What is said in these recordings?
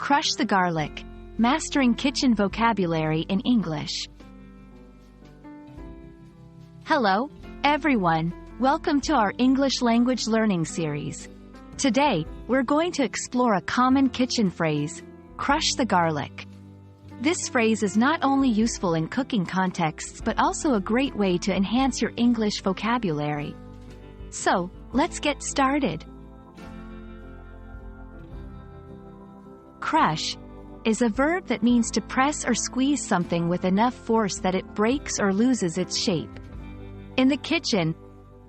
Crush the garlic. Mastering kitchen vocabulary in English. Hello, everyone. Welcome to our English language learning series. Today, we're going to explore a common kitchen phrase, crush the garlic. This phrase is not only useful in cooking contexts but also a great way to enhance your English vocabulary. So, let's get started. Crush is a verb that means to press or squeeze something with enough force that it breaks or loses its shape. In the kitchen,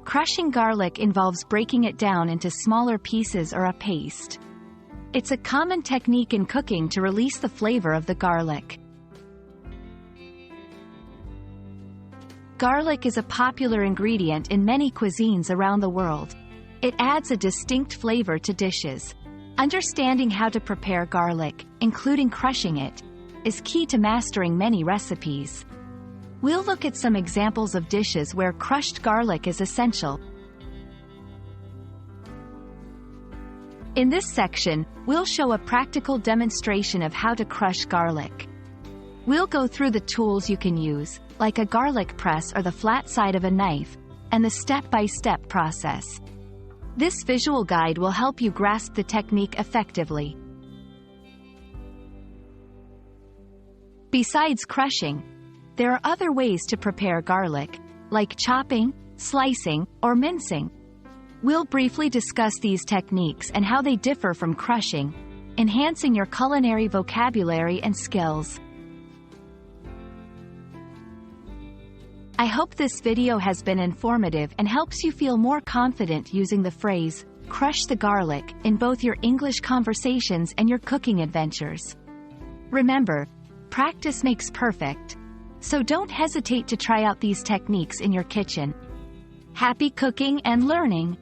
crushing garlic involves breaking it down into smaller pieces or a paste. It's a common technique in cooking to release the flavor of the garlic. Garlic is a popular ingredient in many cuisines around the world. It adds a distinct flavor to dishes. Understanding how to prepare garlic, including crushing it, is key to mastering many recipes. We'll look at some examples of dishes where crushed garlic is essential. In this section, we'll show a practical demonstration of how to crush garlic. We'll go through the tools you can use, like a garlic press or the flat side of a knife, and the step-by-step process. This visual guide will help you grasp the technique effectively. Besides crushing, there are other ways to prepare garlic, like chopping, slicing, or mincing. We'll briefly discuss these techniques and how they differ from crushing, enhancing your culinary vocabulary and skills. I hope this video has been informative and helps you feel more confident using the phrase, crush the garlic, in both your English conversations and your cooking adventures. Remember, practice makes perfect, so don't hesitate to try out these techniques in your kitchen. Happy cooking and learning!